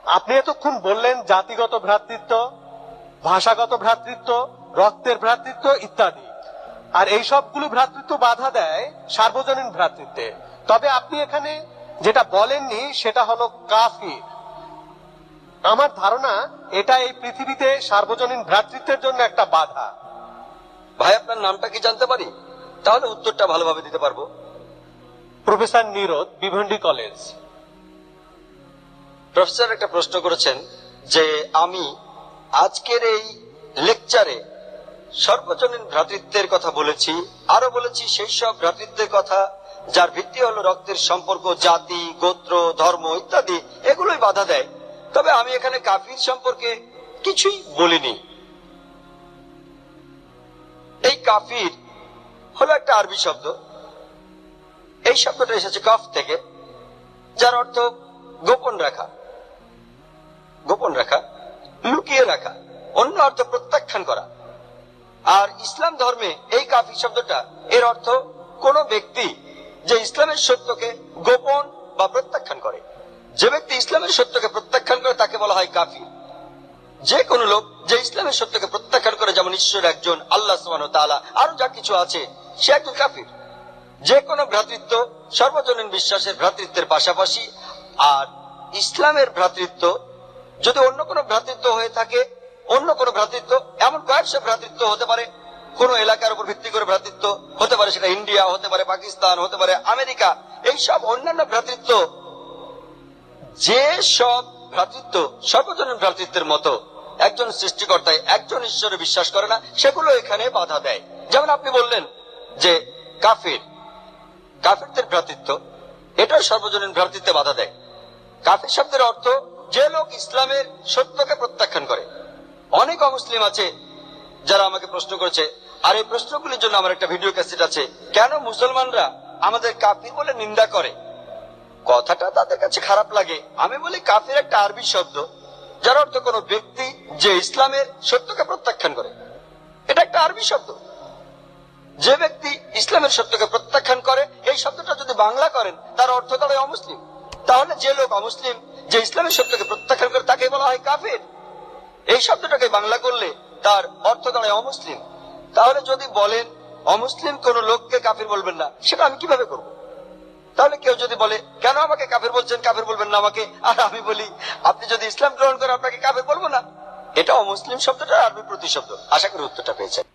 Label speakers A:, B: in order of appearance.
A: আপনি এতক্ষণ বললেন জাতিগত ভ্রাতৃত্ব, ভাষাগত ভ্রাতৃত্ব, রক্তের ভ্রাতৃত্ব ইত্যাদি, আর এই সবগুলো ভ্রাতৃত্ব বাধা দেয় সার্বজনীন ভ্রাতৃত্বে। তবে আপনি এখানে যেটা বলেননি সেটা হলো কাফির। আমার ধারণা এটা এই পৃথিবীতে সার্বজনীন ভ্রাতৃত্বের জন্য একটা বাধা।
B: ভাই, আপনার নামটা কি জানতে পারি? তাহলে উত্তরটা ভালোভাবে দিতে পারবো।
A: প্রফেসর নিরোদ, ভিভেন্ডি কলেজ।
B: প্রফেসর একটা প্রশ্ন করেছেন যে আমি আজকের এই লেকচারে সর্বজনীন ভ্রাতৃত্বের কথা বলেছি, আরো বলেছি সেই সব ভ্রাতৃত্বের কথা যার ভিত্তি হলো রক্তের সম্পর্ক, জাতি, গোত্র, ধর্ম ইত্যাদি, এগুলোই বাধা দেয়। তবে আমি এখানে কাফির সম্পর্কে কিছুই বলিনি। এই কাফির হলো একটা আরবি শব্দ। এই শব্দটা এসেছে কফ থেকে, যার অর্থ গোপন রাখা, গোপন রাখা, লুকিয়ে রাখা, অন্য অর্থ প্রত্যাখ্যান করা। আর ইসলাম ধর্মে এই কাফির শব্দটা এর অর্থ কোন ব্যক্তি যে ইসলামের সত্যকে গোপন বা প্রত্যাখ্যান করে। যে ব্যক্তি ইসলামের সত্যকে প্রত্যাখ্যান করে তাকে বলা হয় কাফির। যে কোন লোক যে ইসলামের সত্যকে প্রত্যাখ্যান করে, যেমন ঈশ্বর একজন, আল্লাহ সুবহানাহু ওয়া তাআলা, আরো যা কিছু আছে, সে একজন কাফির। যে কোনো ভ্রাতৃত্ব সর্বজনীন বিশ্বাসের ভ্রাতৃত্বের পাশাপাশি আর ইসলামের ভ্রাতৃত্ব যদি অন্য কোনো ভ্রাতৃত্ব হয়ে থাকে, অন্য কোনো ভ্রাতৃত্ব, এমন কয়েকশো ভ্রাতৃত্ব হতে পারে, কোন এলাকার উপর ভিত্তি করে ভ্রাতৃত্ব হতে পারে, সেটা ইন্ডিয়া হতে পারে, পাকিস্তান হতে পারে, আমেরিকা, এই সব অন্যান্য ভ্রাতৃত্ব, যে সব ভ্রাতৃত্ব সর্বজনীন ভ্রাতৃত্বের মতো একজন সৃষ্টিকর্তায়, একজন ঈশ্বরে বিশ্বাস করে না, সেগুলো এখানে বাধা দেয়। যেমন আপনি বললেন যে কাফির, কাফিরদের ভ্রাতৃত্ব, এটা সর্বজনীন ভ্রাতৃত্বে বাধা দেয়। কাফির শব্দের অর্থ যে লোক ইসলামের সত্যকে প্রত্যাখ্যান করে। অনেক অমুসলিম আছে যারা আমাকে প্রশ্ন করেছে, আর এই প্রশ্নগুলির জন্য আমার একটা ভিডিও ক্যাসেট আছে, কেন মুসলমানরা আমাদের কাফির বলে নিন্দা করে। কথাটা তাদের কাছে খারাপ লাগে। আমি বলি কাফির একটা আরবি শব্দ, যার অর্থ কোন ব্যক্তি যে ইসলামের সত্যকে প্রত্যাখ্যান করে। এটা একটা আরবি শব্দ। যে ব্যক্তি ইসলামের সত্যকে প্রত্যাখ্যান করে, এই শব্দটা যদি বাংলা করেন তার অর্থ দাঁড়ায় অমুসলিম। তাহলে যে লোক অমুসলিম যে ইসলামের সত্যকে প্রত্যাখ্যান করে তাকে বলা হয় কাফির। এই শব্দটাকে বাংলা করলে তার অর্থ দাঁড়ায় অমুসলিম। তাহলে যদি বলেন অমুসলিম কোন লোককে কাফির বলবেন না, সেটা আমি কিভাবে করব? তাহলে কেউ যদি বলে কেন আমাকে কাফির বলছেন, কাফির বলবেন না আমাকে, আর আমি বলি আপনি যদি ইসলাম গ্রহণ করেন আপনাকে কাফির বলবো না, এটা অমুসলিম শব্দটা আরবি প্রতিশব্দ। আশা করি উত্তরটা পেয়েছেন।